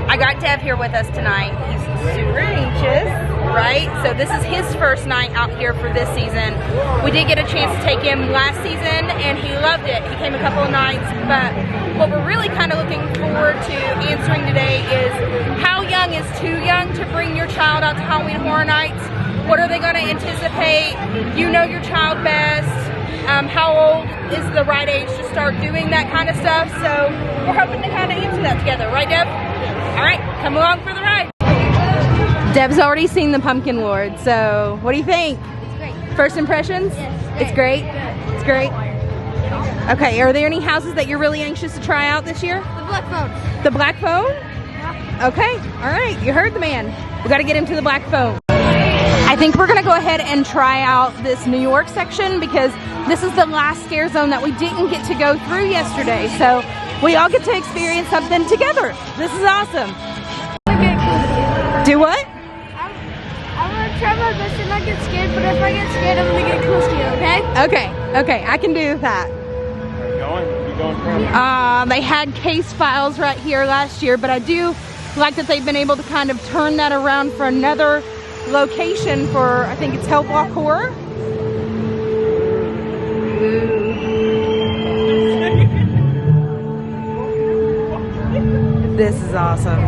I got Dev here with us tonight. He's super anxious, right? So this is his first night out here for this season. We did get a chance to take him last season and he loved it. He came a couple of nights, but what we're really kind of looking forward to answering today is how young is too young to bring your child out to Halloween Horror Nights? What are they going to anticipate? You know your child best. How old is the right age to start doing that kind of stuff? So we're hoping to kind of answer that together, right, Dev? All right, come along for the ride. Dev's already seen the Pumpkin Lord, so what do you think? It's great. First impressions? Yes. It's great? It's great? Okay, are there any houses that you're really anxious to try out this year? The black phone. The black phone? Yeah. Okay, all right, you heard the man. We got to get him to the black phone. I think we're gonna go ahead and try out this New York section because this is the last scare zone that we didn't get to go through yesterday. So we all get to experience something together. This is awesome. Do what? I'm gonna try my best to not get scared, but if I get scared, I'm gonna get close to you, okay? Okay, I can do that. You going from? They had case files right here last year, but I do like that they've been able to kind of turn that around for another location for, I think it's Help Walk Horror. This is awesome.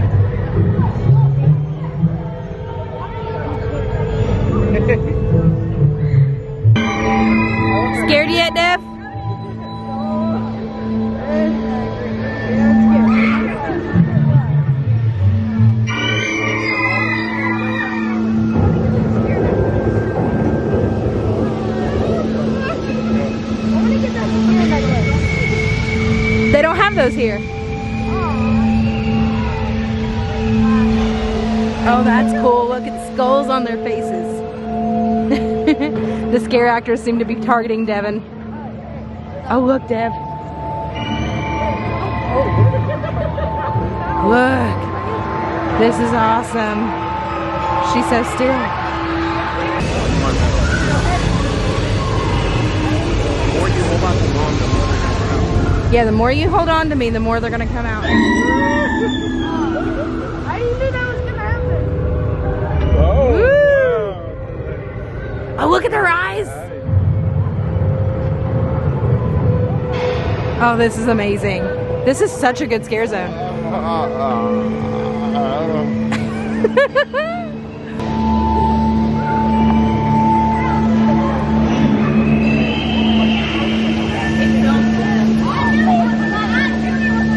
Scared yet, Dev? They don't have those here. Oh, that's cool. Look at skulls on their faces. The scare actors seem to be targeting Devin. Oh, look, Dev. Look. This is awesome. She's so still. Yeah, the more you hold on to me, the more they're gonna come out. I didn't think that was gonna happen. Oh, look at their eyes. Oh, this is amazing. This is such a good scare zone.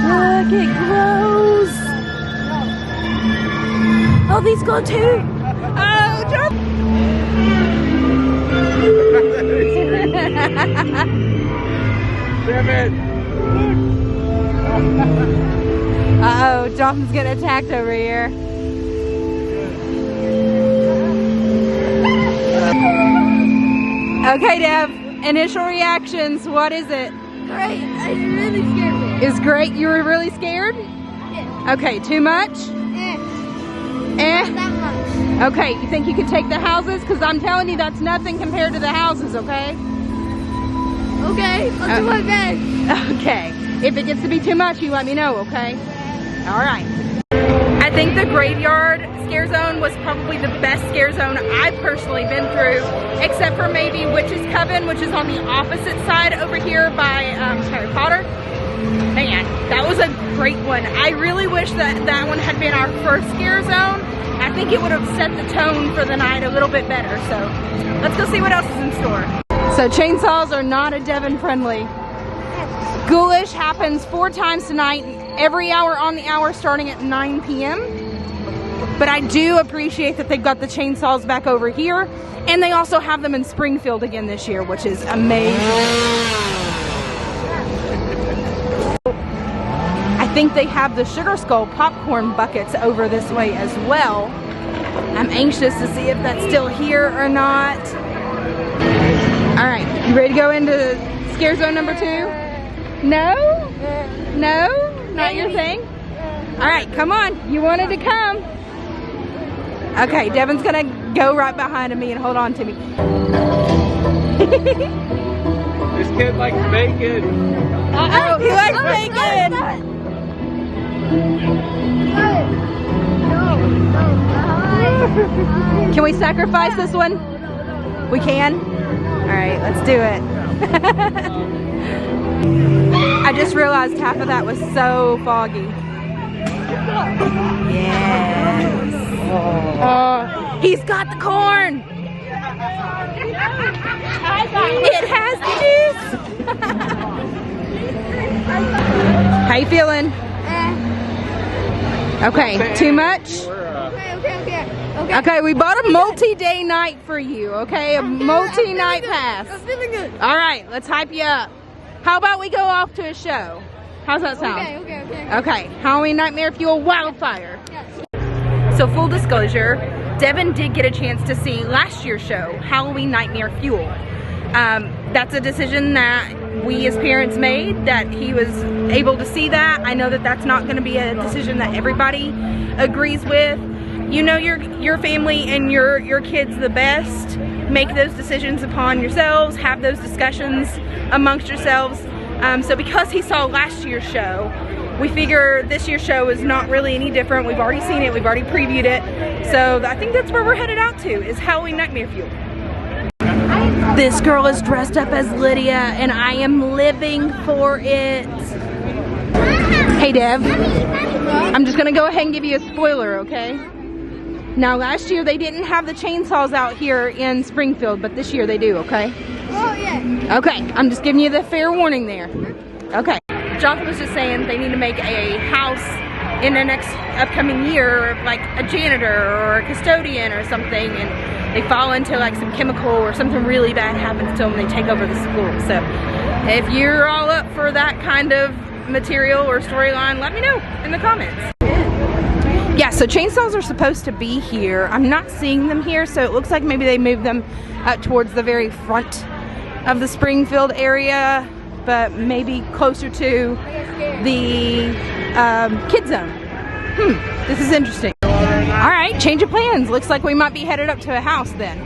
Look, it glows. Oh, these glow too. Oh, jump. Damn it. Uh-oh, Jonathan's getting attacked over here. Okay, Dev, initial reactions, what is it? Great, it really scared me. Is great, you were really scared? Yeah. Okay, too much? Not that much. Okay, you think you could take the houses? Because I'm telling you, that's nothing compared to the houses, okay? Okay, I'll do my best. Okay, if it gets to be too much, you let me know, okay? All right. I think the graveyard scare zone was probably the best scare zone I've personally been through, except for maybe Witch's Coven, which is on the opposite side over here by Harry Potter. Man, that was a great one. I really wish that that one had been our first scare zone. I think it would have set the tone for the night a little bit better. So let's go see what else is in store. So chainsaws are not a Devon friendly. Ghoulish happens 4 times tonight, every hour on the hour starting at 9 p.m. But I do appreciate that they've got the chainsaws back over here, and they also have them in Springfield again this year, which is amazing. I think they have the Sugar Skull popcorn buckets over this way as well. I'm anxious to see if that's still here or not. All right, you ready to go into scare zone number 2? No? No? Not your thing? All right, come on. You wanted to come. Okay, Devon's gonna go right behind me and hold on to me. This kid likes bacon. Uh-oh, he likes bacon. Can we sacrifice this one? We can? Alright, let's do it. I just realized half of that was so foggy. Yes. He's got the corn. It has juice. How you feeling? Okay, too much? Okay, we bought a multi-day night for you, okay? A multi-night pass. I'm feeling good. All right, let's hype you up. How about we go off to a show? How's that sound? Okay, Halloween Nightmare Fuel Wildfire. Yes. So full disclosure, Devin did get a chance to see last year's show, Halloween Nightmare Fuel. That's a decision that we as parents made, that he was able to see that. I know that that's not going to be a decision that everybody agrees with. You know your family and your kids the best. Make those decisions upon yourselves, have those discussions amongst yourselves. So because he saw last year's show, we figure this year's show is not really any different. We've already seen it, we've already previewed it. So I think that's where we're headed out to, is Halloween Nightmare Fuel. This girl is dressed up as Lydia and I am living for it. Hey Dev, I'm just gonna go ahead and give you a spoiler, okay? Now last year they didn't have the chainsaws out here in Springfield, but this year they do, okay? Oh, yeah. Okay, I'm just giving you the fair warning there. Okay. Jonathan was just saying they need to make a house in the next upcoming year, like a janitor or a custodian or something, and they fall into like some chemical or something really bad happens to them, they take over the school. So if you're all up for that kind of material or storyline, let me know in the comments. Yeah, so chainsaws are supposed to be here. I'm not seeing them here, so it looks like maybe they moved them up towards the very front of the Springfield area, but maybe closer to the kid zone. This is interesting. All right, change of plans. Looks like we might be headed up to a house then.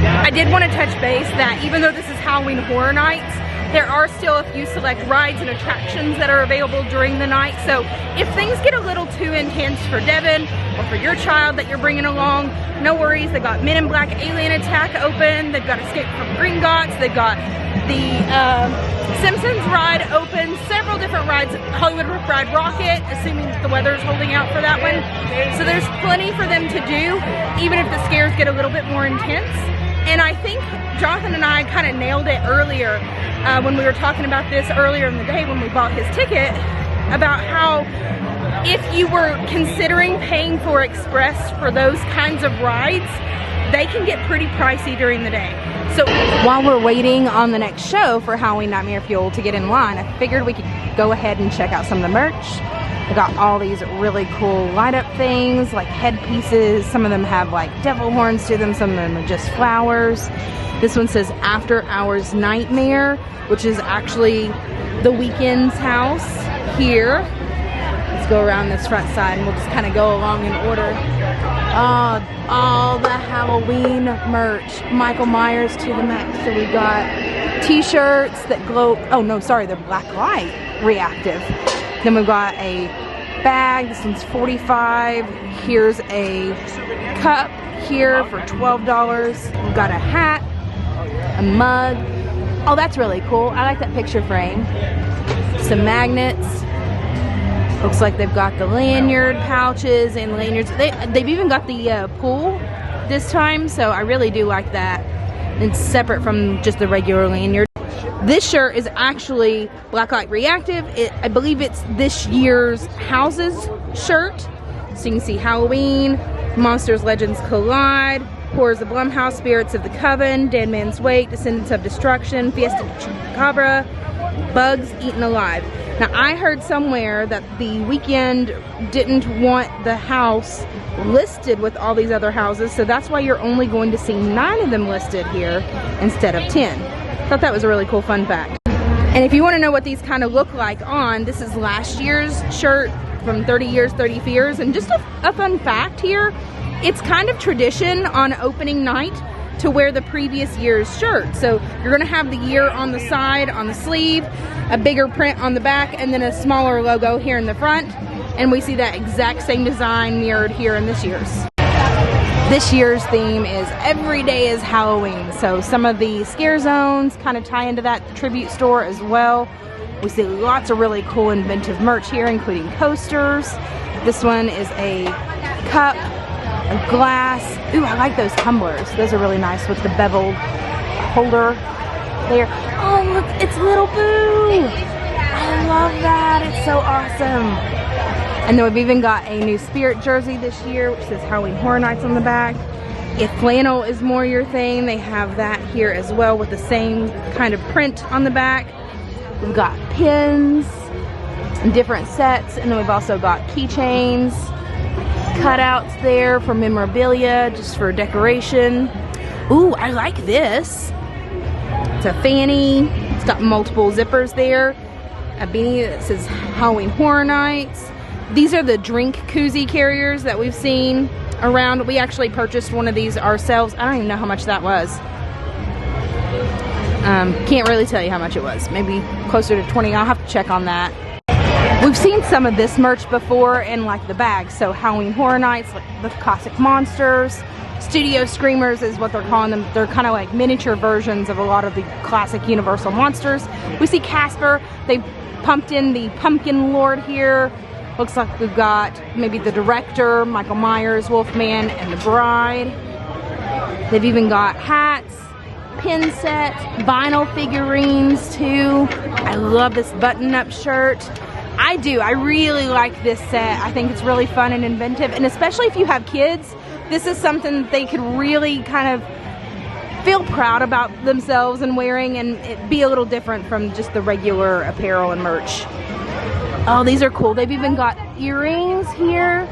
I did want to touch base that even though this is Halloween Horror Nights, there are still a few select rides and attractions that are available during the night. So if things get a little too intense for Devin or for your child that you're bringing along, no worries. They've got Men in Black Alien Attack open. They've got Escape from Gringotts. They've got the Simpsons ride open. Several different rides. Hollywood Ride Rocket, assuming that the weather is holding out for that one. So there's plenty for them to do, even if the scares get a little bit more intense. And I think Jonathan and I kind of nailed it earlier when we were talking about this earlier in the day when we bought his ticket, about how if you were considering paying for express for those kinds of rides, they can get pretty pricey during the day. So while we're waiting on the next show for Halloween Nightmare Fuel to get in line, I figured we could go ahead and check out some of the merch. They got all these really cool light up things, like headpieces. Some of them have like devil horns to them, some of them are just flowers. This one says After Hours Nightmare, which is actually the Weekend's house here. Let's go around this front side and we'll just kind of go along in order. All the Halloween merch. Michael Myers to the max. So we got t-shirts that glow. Oh no, sorry, they're black light reactive. Then we've got a bag. This one's $45. Here's a cup here for $12. We've got a hat, a mug. Oh, that's really cool. I like that picture frame. Some magnets. Looks like they've got the lanyard pouches and lanyards. They've even got the pool this time, so I really do like that. It's separate from just the regular lanyard. This shirt is actually Blacklight Reactive. I believe it's this year's Houses shirt. So you can see Halloween, Monsters, Legends Collide, Horrors of Blumhouse, Spirits of the Coven, Dead Man's Wake, Descendants of Destruction, Fiesta de Chupacabras, Bugs Eaten Alive. Now I heard somewhere that the Weekend didn't want the house listed with all these other houses, so that's why you're only going to see 9 of them listed here instead of 10. Thought that was a really cool fun fact. And if you want to know what these kind of look like on, this is last year's shirt from 30 Years, 30 Fears. And just a fun fact here, it's kind of tradition on opening night to wear the previous year's shirt. So you're going to have the year on the side, on the sleeve, a bigger print on the back, and then a smaller logo here in the front. And we see that exact same design mirrored here in this year's. This year's theme is every day is Halloween. So some of the scare zones kind of tie into that tribute store as well. We see lots of really cool inventive merch here, including coasters. This one is a cup, a glass. Ooh, I like those tumblers. Those are really nice with the beveled holder there. Oh, look, it's Little Boo. I love that. It's so awesome. And then we've even got a new Spirit jersey this year, which says Halloween Horror Nights on the back. If flannel is more your thing, they have that here as well with the same kind of print on the back. We've got pins and different sets, and then we've also got keychains, cutouts there for memorabilia, just for decoration. Ooh, I like this. It's a fanny. It's got multiple zippers there. A beanie that says Halloween Horror Nights. These are the drink koozie carriers that we've seen around. We actually purchased one of these ourselves. I don't even know how much that was. Can't really tell you how much it was. Maybe closer to 20. I'll have to check on that. We've seen some of this merch before in like the bags. So Halloween Horror Nights, like the classic monsters. Studio Screamers is what they're calling them. They're kind of like miniature versions of a lot of the classic Universal monsters. We see Casper. They pumped in the Pumpkin Lord here. Looks like we've got maybe the director, Michael Myers, Wolfman, and the bride. They've even got hats, pin sets, vinyl figurines too. I love this button-up shirt. I do. I really like this set. I think it's really fun and inventive, and especially if you have kids, this is something that they could really kind of feel proud about themselves and wearing, and it be a little different from just the regular apparel and merch. Oh, these are cool. They've even got earrings here,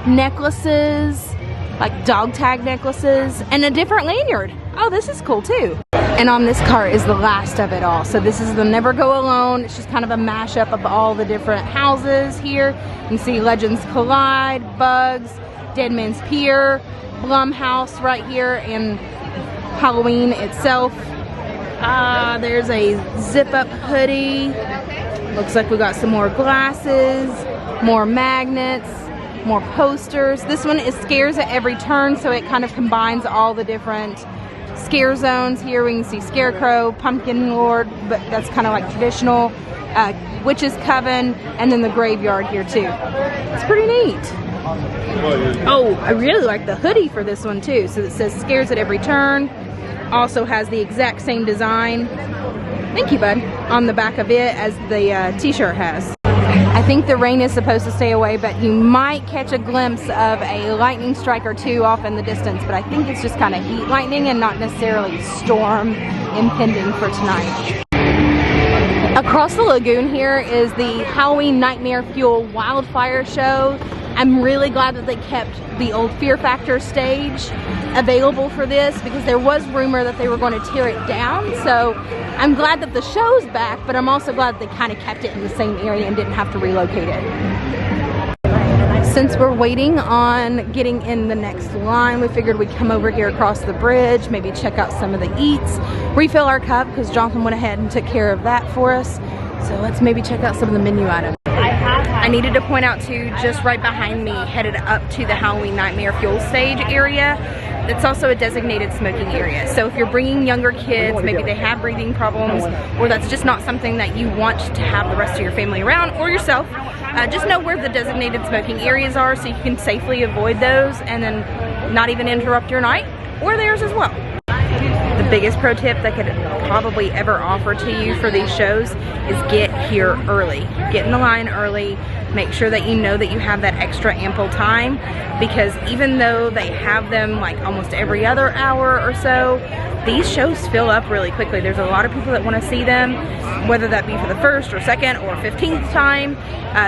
necklaces, like dog tag necklaces, and a different lanyard. Oh, this is cool too. And on this cart is the last of it all. So this is the Never Go Alone. It's just kind of a mashup of all the different houses here. You can see Legends Collide, Bugs, Dead Man's Pier, Blumhouse right here, and Halloween itself. There's a zip-up hoodie. Looks like we got some more glasses, more magnets, more posters. This one is Scares at Every Turn, so it kind of combines all the different scare zones here. We can see Scarecrow, Pumpkin Lord, but that's kind of like traditional, Witch's Coven, and then the graveyard here too. It's pretty neat. Oh, I really like the hoodie for this one too. So it says Scares at Every Turn. Also has the exact same design, thank you bud, on the back of it as the t-shirt has. I think the rain is supposed to stay away, but you might catch a glimpse of a lightning strike or two off in the distance, but I think it's just kind of heat lightning and not necessarily storm impending for tonight. Across the lagoon here is the Halloween Nightmare Fuel Wildfire Show. I'm really glad that they kept the old Fear Factor stage available for this, because there was rumor that they were going to tear it down. So I'm glad that the show's back, but I'm also glad that they kind of kept it in the same area and didn't have to relocate it. Since we're waiting on getting in the next line, we figured we'd come over here across the bridge, maybe check out some of the eats, refill our cup, because Jonathan went ahead and took care of that for us. So let's maybe check out some of the menu items. I needed to point out too, just right behind me, headed up to the Halloween Nightmare Fuel stage area, it's also a designated smoking area. So if you're bringing younger kids, maybe they have breathing problems, or that's just not something that you want to have the rest of your family around, or yourself, just know where the designated smoking areas are so you can safely avoid those and then not even interrupt your night or theirs as well. The biggest pro tip that could probably ever offer to you for these shows is get here early. Get in the line early. Make sure that you know that you have that extra ample time, because even though they have them like almost every other hour or so, these shows fill up really quickly. There's a lot of people that want to see them, whether that be for the first or second or 15th time.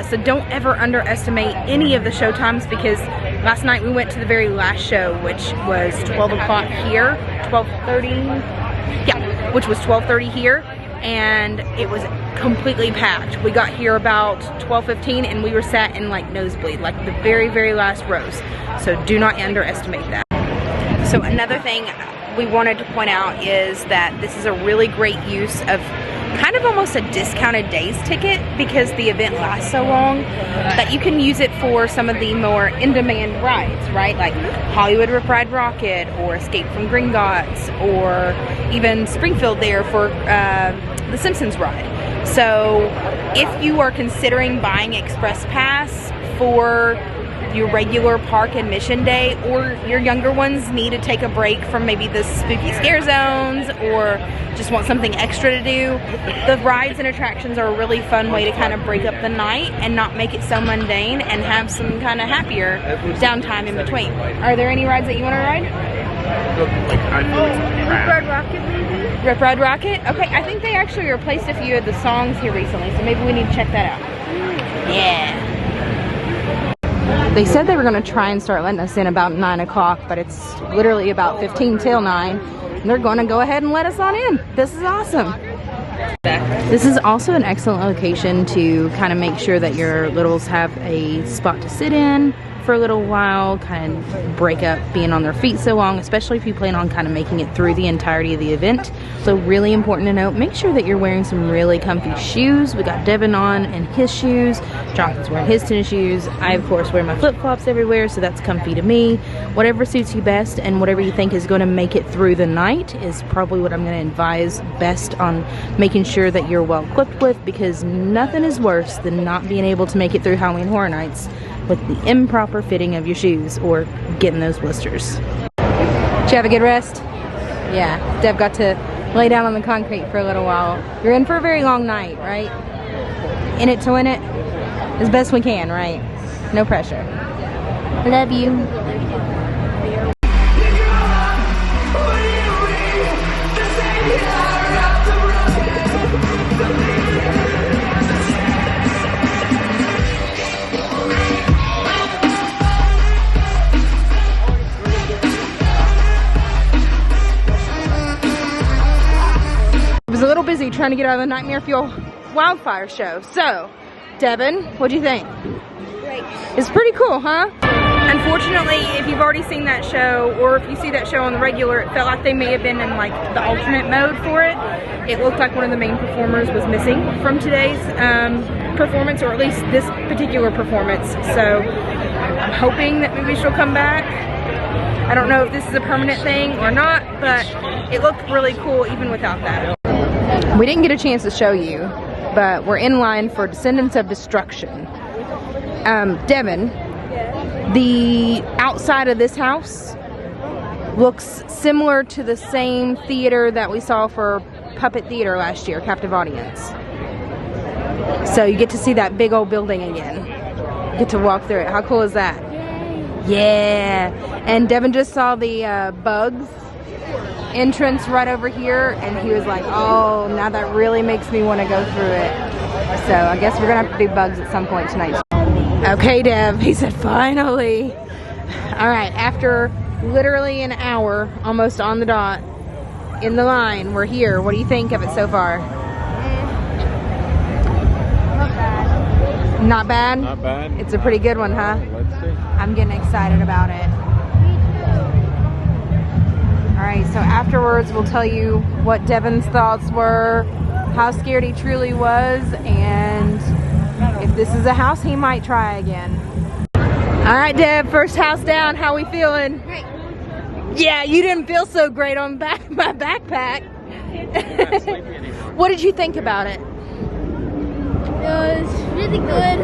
So don't ever underestimate any of the show times, because last night we went to the very last show, which was 12 o'clock here, 12:30, yeah, which was 12:30 here, and it was completely packed. We got here about 12:15 and we were sat in like nosebleed, like the very, very last rows. So do not underestimate that. So another thing we wanted to point out is that this is a really great use of kind of almost a discounted days ticket because the event lasts so long that you can use it for some of the more in-demand rides, right? Like Hollywood Rip Ride Rocket or Escape from Gringotts, or even Springfield there for the Simpsons ride. So if you are considering buying Express Pass for your regular park admission day, or your younger ones need to take a break from maybe the spooky scare zones or just want something extra to do, the rides and attractions are a really fun way to kind of break up the night and not make it so mundane and have some kind of happier downtime in between. Are there any rides that you want to ride? Rip Ride Rocket, maybe? Rip Ride Rocket? Okay, I think they actually replaced a few of the songs here recently, so maybe we need to check that out. Yeah. They said they were going to try and start letting us in about 9 o'clock, but it's literally about 15 till 9. And they're going to go ahead and let us on in. This is awesome. This is also an excellent location to kind of make sure that your littles have a spot to sit in for a little while, kind of break up being on their feet so long, especially if you plan on kind of making it through the entirety of the event. So really important to note, make sure that you're wearing some really comfy shoes. We got Devin on and his shoes, Jonathan's wearing his tennis shoes. I of course wear my flip-flops everywhere, so that's comfy to me. Whatever suits you best and whatever you think is going to make it through the night is probably what I'm going to advise best on making sure that you're well equipped with, because nothing is worse than not being able to make it through Halloween Horror Nights with the improper fitting of your shoes or getting those blisters. Did you have a good rest? Yeah, Deb got to lay down on the concrete for a little while. You're in for a very long night, right? In it to win it as best we can, right? No pressure. Love you. A little busy trying to get out of the Nightmare Fuel wildfire show. So, Devin, what do you think? Great. It's pretty cool, huh? Unfortunately, if you've already seen that show, or if you see that show on the regular, it felt like they may have been in like the alternate mode for it. It looked like one of the main performers was missing from today's performance, or at least this particular performance. So, I'm hoping that maybe she'll come back. I don't know if this is a permanent thing or not, but it looked really cool even without that. We didn't get a chance to show you, but we're in line for Descendants of Destruction. Devin, the outside of this house looks similar to the same theater that we saw for Puppet Theater last year, Captive Audience. So you get to see that big old building again. You get to walk through it. How cool is that? Yeah. And Devin just saw the Bugs entrance right over here, and he was like, oh, now that really makes me want to go through it. So I guess we're gonna have to do Bugs at some point tonight. Okay, Dev, he said finally. All right, after literally an hour, almost on the dot, in the line, we're here. What do you think of it so far? Not bad? Not bad. It's a pretty good one, huh? Let's see. I'm getting excited about it. Alright, so afterwards we'll tell you what Devin's thoughts were, how scared he truly was, and if this is a house he might try again. Alright, Dev, first house down, how we feeling? Great. Yeah, you didn't feel so great on my backpack. What did you think about it? It was really good.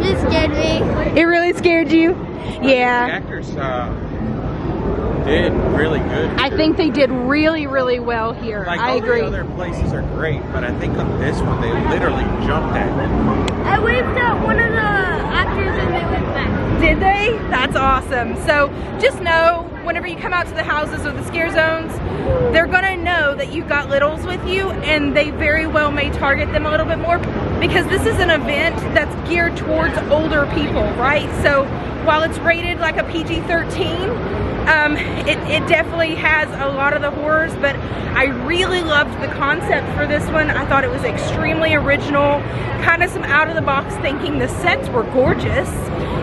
It scared me. It really scared you? Yeah. The actors did really good. I think they did really, really well here. Like, I all agree. the other places are great, but I think on this one they literally jumped at it. I waved at one of the actors and they went back. Did they? That's awesome. So just know, whenever you come out to the houses or the scare zones, they're gonna know that you've got littles with you, and they very well may target them a little bit more, because this is an event that's geared towards older people, right? So while it's rated like a PG-13, it definitely has a lot of the horrors, but I really loved the concept for this one. I thought it was extremely original, kind of some out of the box thinking. The sets were gorgeous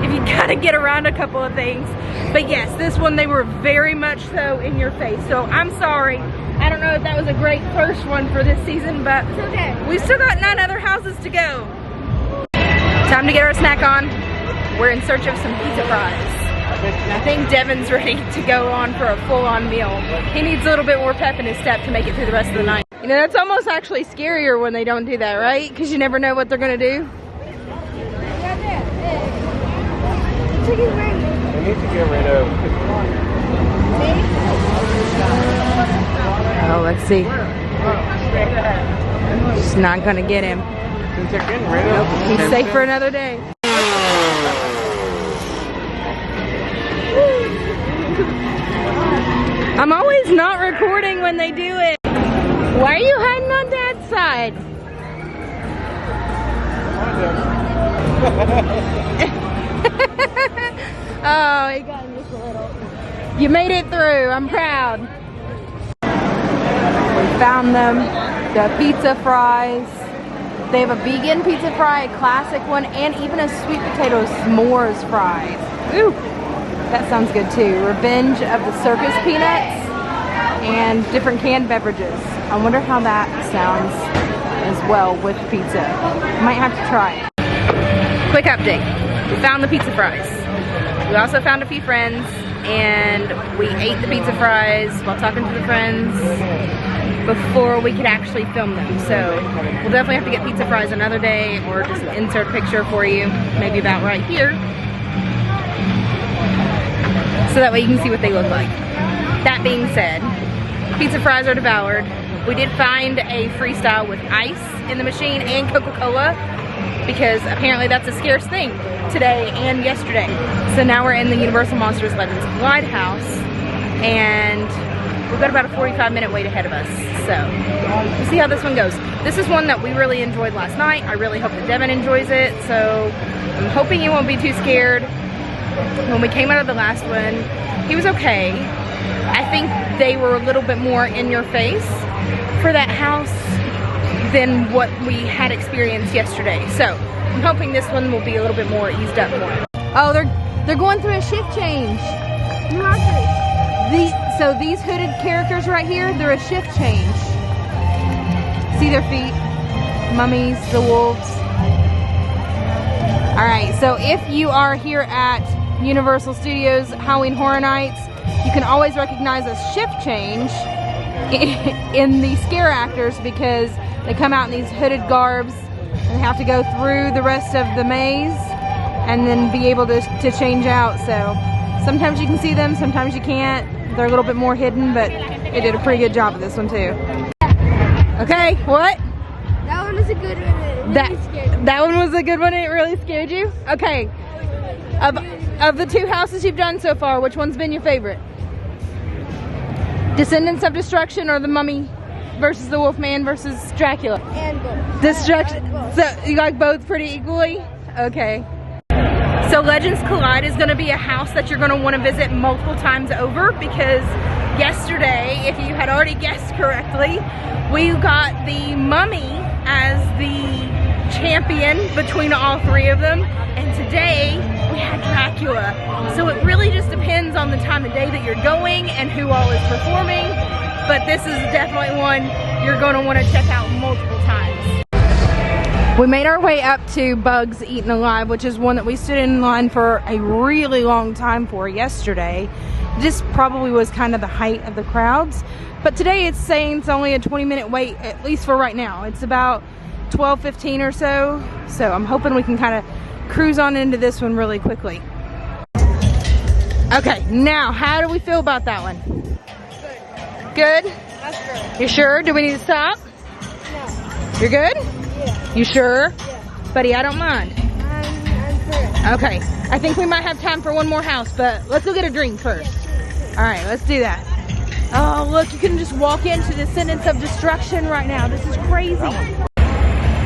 if you kind of get around a couple of things. But yes, this one they were very much so in your face. So I'm sorry, I don't know if that was a great first one for this season, but It's okay. we've still got 9 other houses to go. Time to get our snack on. We're in search of some pizza fries. And I think Devin's ready to go on for a full-on meal. He needs a little bit more pep in his step to make it through the rest of the night. You know, that's almost actually scarier when they don't do that, right? Because you never know what they're gonna do. We need to get rid of. Oh, let's see. Just not gonna get him. Since they're getting rid of. He's safe for another day. I'm always not recording when they do it. Why are you hiding on Dad's side? Oh, he got me just a little. You made it through. I'm proud. We found them. The pizza fries. They have a vegan pizza fry, a classic one, and even a sweet potato s'mores fries. Ooh, that sounds good too. Revenge of the Circus peanuts and different canned beverages. I wonder how that sounds as well with pizza. Might have to try it. Quick update. We found the pizza fries. We also found a few friends, and we ate the pizza fries while talking to the friends before we could actually film them. So we'll definitely have to get pizza fries another day, or just insert a picture for you, maybe about right here, so that way you can see what they look like. That being said, pizza fries are devoured. We did find a freestyle with ice in the machine and Coca-Cola, because apparently that's a scarce thing today and yesterday. So now we're in the Universal Monsters Legends Collide house, and we've got about a 45-minute wait ahead of us. So we'll see how this one goes. This is one that we really enjoyed last night. I really hope that Devin enjoys it. So I'm hoping he won't be too scared. When we came out of the last one, he was okay. I think they were a little bit more in your face for that house than what we had experienced yesterday. So I'm hoping this one will be a little bit more eased up for him. Oh, they're going through a shift change. So these hooded characters right here, they're a shift change. See their feet? Mummies, the wolves. Alright, so if you are here at Universal Studios Halloween Horror Nights, you can always recognize a shift change in the scare actors, because they come out in these hooded garbs and have to go through the rest of the maze and then be able to change out. So sometimes you can see them, sometimes you can't. They're a little bit more hidden, but they did a pretty good job of this one too. Okay, what? That one was a good one. It really scared me. That one was a good one. It really scared you? Okay. Of the 2 houses you've done so far, which one's been your favorite? Descendants of Destruction, or the Mummy versus the Wolfman versus Dracula? And both. Destruction. Both. So you like both pretty equally? Okay. So Legends Collide is going to be a house that you're going to want to visit multiple times over, because yesterday, if you had already guessed correctly, we got the Mummy as the champion between all 3 of them, and today we had Dracula. So it really just depends on the time of day that you're going and who all is performing, but this is definitely one you're going to want to check out multiple times. We made our way up to Bugs Eaten Alive, which is one that we stood in line for a really long time for yesterday. This probably was kind of the height of the crowds, but today it's saying it's only a 20-minute wait, at least for right now. It's about 12:15 or so, so I'm hoping we can kind of cruise on into this one really quickly. Okay, now how do we feel about that one? Good? That's good. You sure? Do we need to stop? No. You're good? Yeah. You sure? Yeah. Buddy, I don't mind. I'm good. Okay, I think we might have time for one more house, but let's go get a drink first. All right, let's do that. Oh, look, you can just walk into Descendants of Destruction right now. This is crazy.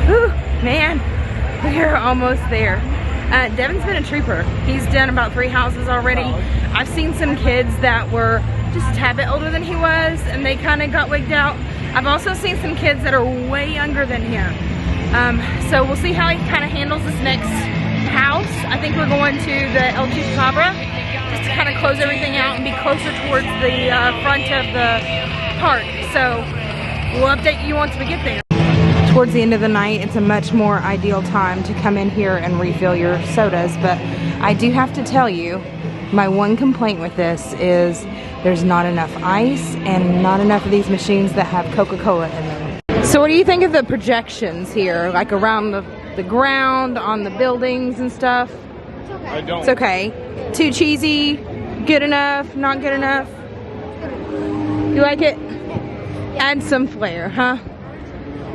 Whew, man, we're almost there. Devin's been a trooper. He's done about 3 houses already. I've seen some kids that were just a tad bit older than he was, and they kind of got wigged out. I've also seen some kids that are way younger than him. So we'll see how he kind of handles this next house. I think we're going to the El Chupacabra, just to kind of close everything out and be closer towards the front of the park. So we'll update you once we get there. Towards the end of the night, it's a much more ideal time to come in here and refill your sodas, but I do have to tell you, my one complaint with this is there's not enough ice and not enough of these machines that have Coca-Cola in them. So what do you think of the projections here, like around the ground, on the buildings and stuff? It's okay. I don't. It's okay. Too cheesy, good enough, not good enough? You like it? Add some flair, huh?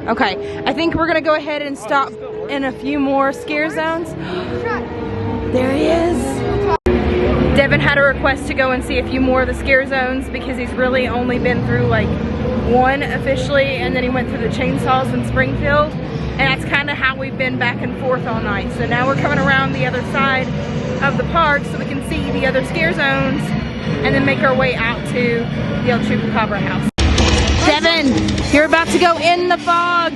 Okay, I think we're gonna go ahead and stop in a few more scare zones. There he is. Devin had a request to go and see a few more of the scare zones because he's really only been through like one officially, and then he went through the chainsaws in Springfield, and that's kind of how we've been back and forth all night. So now we're coming around the other side of the park so we can see the other scare zones and then make our way out to the El Chupacabra house. Devin, you're about to go in the fog.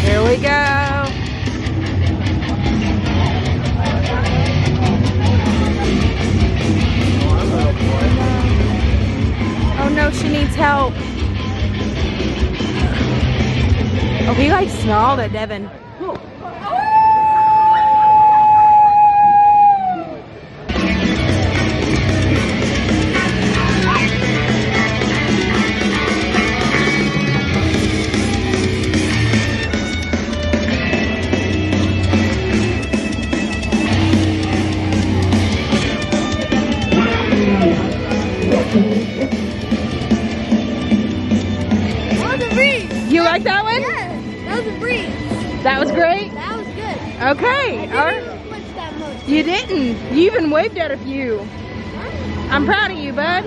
Here we go. Oh no, she needs help. Oh, he like snarled at Devin. You like that one? Yeah, that was a breeze. That was great? That was good. Okay. All I right. didn't flinch that much. You didn't. You even waved at a few. I'm proud of you, bud.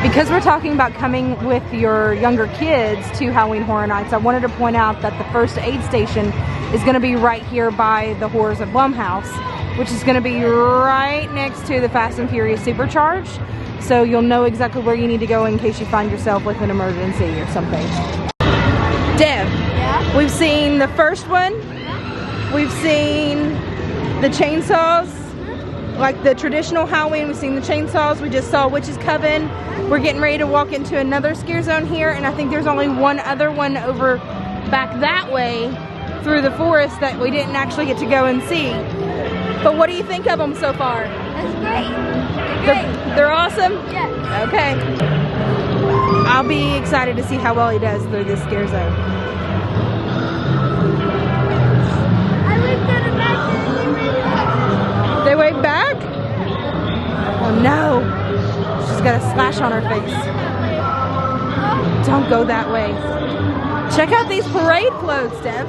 Because we're talking about coming with your younger kids to Halloween Horror Nights, I wanted to point out that the first aid station is going to be right here by the Horrors of Blumhouse, which is going to be right next to the Fast and Furious Supercharged. So you'll know exactly where you need to go in case you find yourself with an emergency or something. Deb, Yeah? we've seen the first one. We've seen the chainsaws, like the traditional Halloween. We've seen the chainsaws. We just saw Witch's Coven. We're getting ready to walk into another scare zone here, and I think there's only one other one over back that way through the forest that we didn't actually get to go and see. But what do you think of them so far? That's great. They're great. They're awesome? Yeah. Okay. I'll be excited to see how well he does through this scare zone. I waved at the back and they waved back. They wave back? Oh no. She's got a slash on her face. Don't go that way. Check out these parade floats, Deb.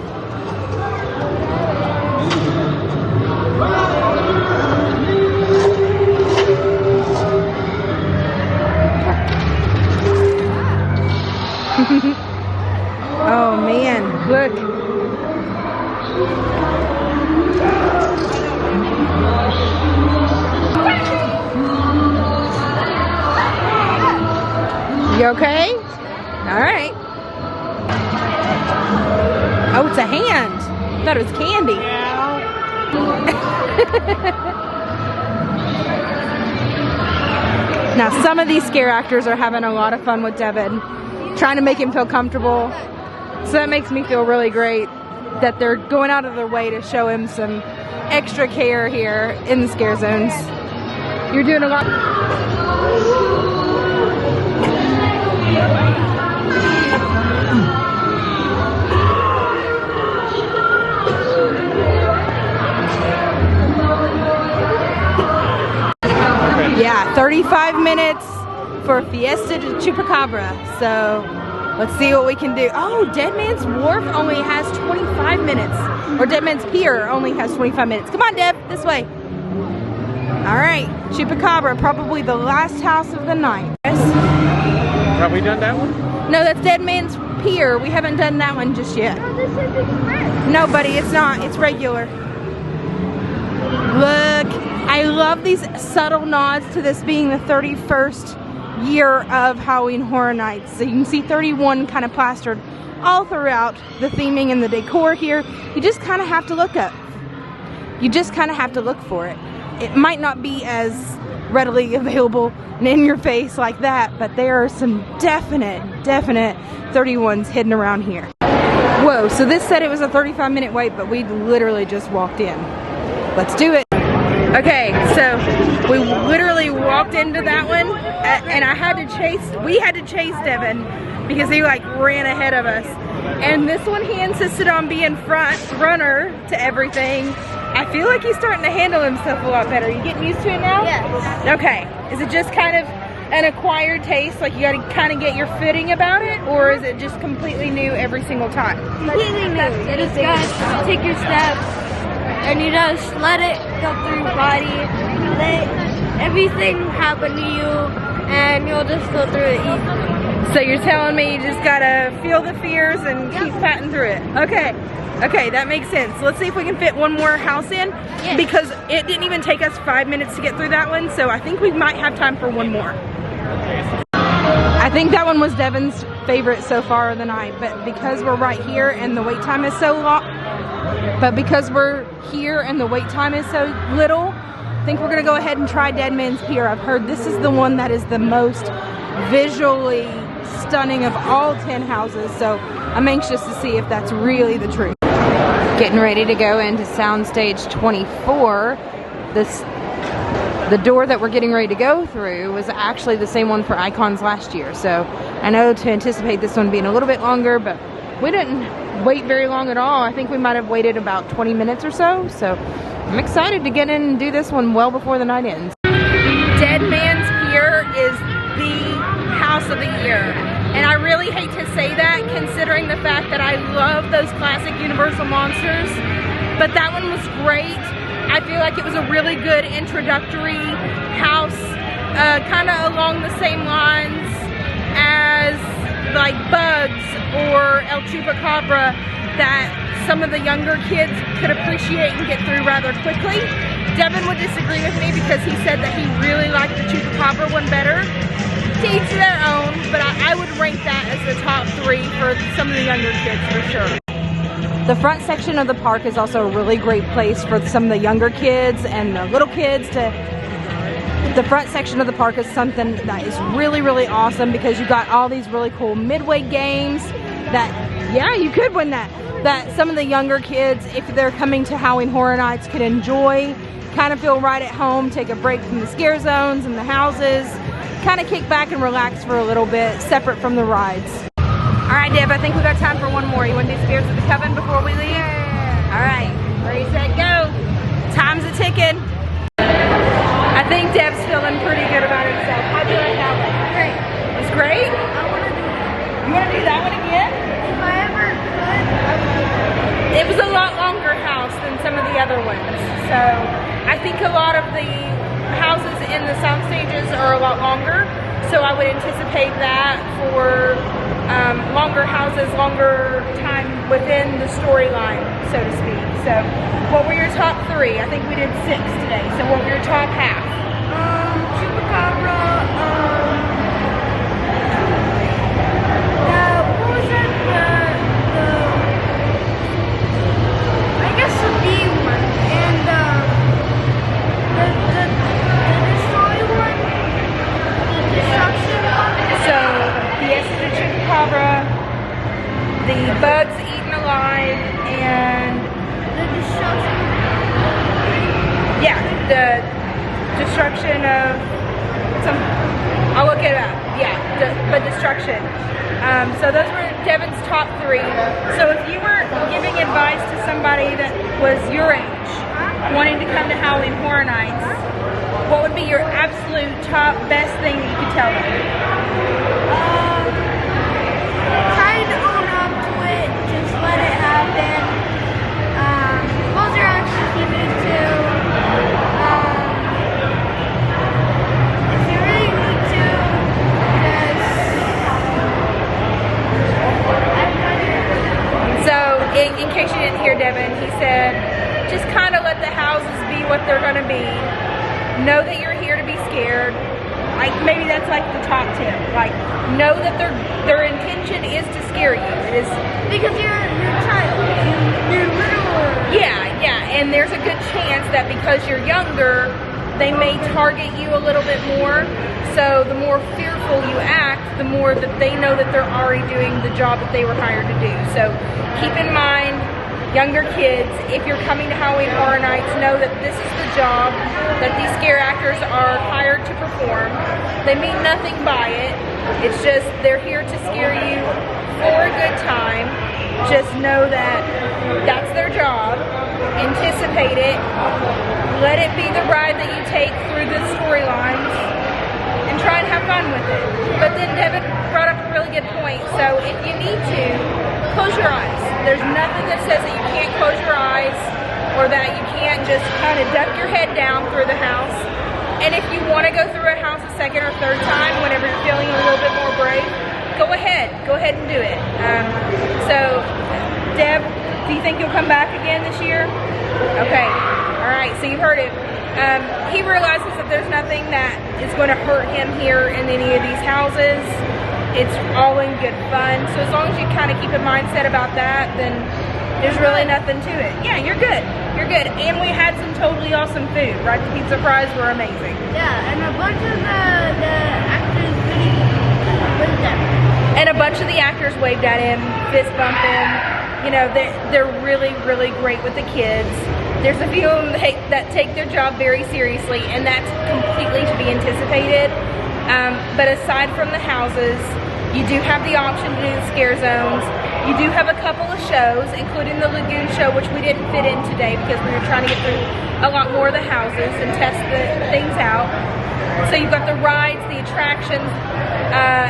Oh man, look. You okay? All right. Oh, it's a hand. I thought it was candy. Now, some of these scare actors are having a lot of fun with Devin, trying to make him feel comfortable. So that makes me feel really great that they're going out of their way to show him some extra care here in the scare zones. You're doing a lot. Yeah, 35 minutes for Fiesta de Chupacabra. So let's see what we can do. Oh, Dead Man's Wharf only has 25 minutes. Or Dead Man's Pier only has 25 minutes. Come on, Deb, this way. All right, Chupacabra, probably the last house of the night. Yes? Have we done that one? No, that's Dead Man's Pier. We haven't done that one just yet. No, this is express. No, buddy, it's not. It's regular. Look, I love these subtle nods to this being the 31st year of Halloween Horror Nights. So you can see 31 kind of plastered all throughout the theming and the decor here. You just kind of have to look up. You just kind of have to look for it. it might not be as readily available and in your face like that, but there are some definite 31s hidden around here. Whoa, so this said it was a 35-minute wait, but we literally just walked in. Let's do it. Okay, so we literally walked into that one, and we had to chase Devin because he like ran ahead of us. And this one, he insisted on being front runner to everything. I feel like he's starting to handle himself a lot better. You getting used to it now? Yes. Okay, is it just kind of an acquired taste, like you gotta kind of get your footing about it, or is it just completely new every single time? Completely new. You just gotta take your steps, and you just let it go through your body, let everything happen to you, and you'll just go through it easily. So you're telling me you just gotta feel the fears and keep patting through it. Okay, that makes sense. Let's see if we can fit one more house in, because it didn't even take us 5 minutes to get through that one, so I think we might have time for one more. I think that one was Devin's favorite so far of the night, but because we're right here and the wait time is so long, little, I think we're gonna go ahead and try Dead Man's Pier. I've heard this is the one that is the most visually stunning of all 10 houses, so I'm anxious to see if that's really the truth. Getting ready to go into Soundstage 24. The door that we're getting ready to go through was actually the same one for Icons last year, so I know to anticipate this one being a little bit longer, but we didn't wait very long at all. I think we might have waited about 20 minutes or so, so I'm excited to get in and do this one well before the night ends. Dead Man's Pier is the house of the year. And I really hate to say that, considering the fact that I love those classic Universal monsters, but that one was great. I feel like it was a really good introductory house, kind of along the same lines as like Bugs or El Chupacabra, that some of the younger kids could appreciate and get through rather quickly. Devin would disagree with me because he said that he really liked the Chupacabra one better. To each their own, but I would rank that as the top 3 for some of the younger kids for sure. The front section of the park is also a really great place for some of the younger kids and the little kids to... The front section of the park is something that is really awesome because you got all these really cool midway games that, yeah, you could win that some of the younger kids, if they're coming to Halloween Horror Nights, could enjoy, kind of feel right at home, take a break from the scare zones and the houses, kind of kick back and relax for a little bit, separate from the rides. All right, Deb, I think we got time for one more. You want to do Spirits of the Coven before we leave? Yeah. All right, ready, set, go. Time's a ticking. I think Deb's feeling pretty good about himself. How'd you like that one? Great. It was great? I want to do that. You want to do that one again? If I ever could, I would do that. It was a lot longer house than some of the other ones. So I think a lot of the houses in the sound stages are a lot longer. So I would anticipate that for longer houses, longer time within the storyline, so to speak. So what were your top 3? I think we did 6 today. So what were your top half? Chupacabra, what was that? I guess the B one, and the destroy one, the destruction one. So Fiesta de Chupacabra, the Bugs Eaten Alive, and The destruction. yeah, the destruction of some. I'll look it up. Yeah, but destruction. So those were Devin's top 3. So if you were giving advice to somebody that was your age, wanting to come to Halloween Horror Nights, what would be your absolute top best thing that you could tell them? Try to own up to it. Just let it happen. Close your eyes if you need to. If you really need to, So in case you didn't hear Devin, he said, just kind of let the houses be what they're going to be. Know that you're here to be scared. Like, maybe that's like the top tip. Like, know that their intention is to scare you. It is because you're a child. You're literal. yeah, and there's a good chance that because you're younger, they may target you a little bit more. So the more fearful you act, the more that they know that they're already doing the job that they were hired to do. So keep in mind, younger kids, if you're coming to Halloween Horror Nights, know that this is the job that these scare actors are hired to perform. They mean nothing by it. It's just they're here to scare you for a good time. Just know that that's their job. Anticipate it. Let it be the ride that you take through the storylines and try and have fun with it. But then Devin brought up a really good point. So if you need to, close your eyes. There's nothing that says that you can't close your eyes or that you can't just kind of duck your head down through the house. And if you want to go through a house a second or third time, whenever you're feeling a little bit more brave, go ahead and do it. So Deb, do you think you'll come back again this year? Okay, all right, so you heard it. He realizes that there's nothing that is going to hurt him here in any of these houses. It's all in good fun. So as long as you kind of keep a mindset about that, then there's really nothing to it. Yeah, you're good. You're good. And we had some totally awesome food, right? The pizza fries were amazing. Yeah, and a bunch of the actors really waved at him. And a bunch of the actors waved at him, fist bumped him. You know, they're really, really great with the kids. There's a few of them that take their job very seriously, and that's completely to be anticipated. But aside from the houses, you do have the option to do the scare zones. You do have a couple of shows, including the Lagoon show, which we didn't fit in today because we were trying to get through a lot more of the houses and test the things out. So you've got the rides, the attractions,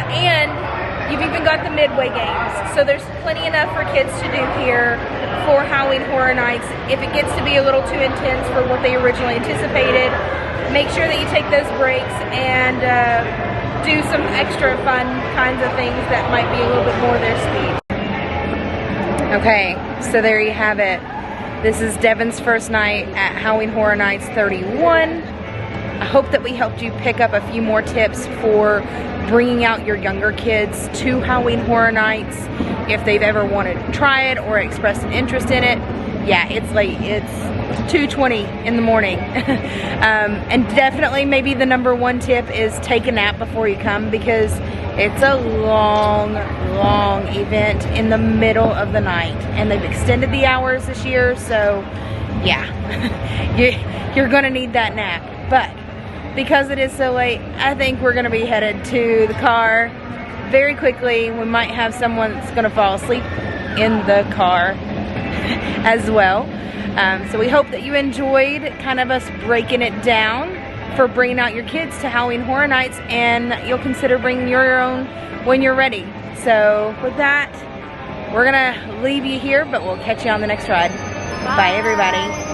and you've even got the midway games. So there's plenty enough for kids to do here for Halloween Horror Nights. If it gets to be a little too intense for what they originally anticipated, make sure that you take those breaks and do some extra fun kinds of things that might be a little bit more their speed. Okay, so there you have it. This is Devin's first night at Halloween Horror Nights 31. I hope that we helped you pick up a few more tips for bringing out your younger kids to Halloween Horror Nights if they've ever wanted to try it or expressed an interest in it. Yeah, it's late. It's 2:20 in the morning. And definitely maybe the #1 tip is take a nap before you come, because it's a long event in the middle of the night, and they've extended the hours this year, so yeah, you're gonna need that nap. But because it is so late, I think we're gonna be headed to the car very quickly. We might have someone that's gonna fall asleep in the car as well. So we hope that you enjoyed kind of us breaking it down for bringing out your kids to Halloween Horror Nights, and you'll consider bringing your own when you're ready. So with that, we're gonna leave you here, but we'll catch you on the next ride. Bye everybody.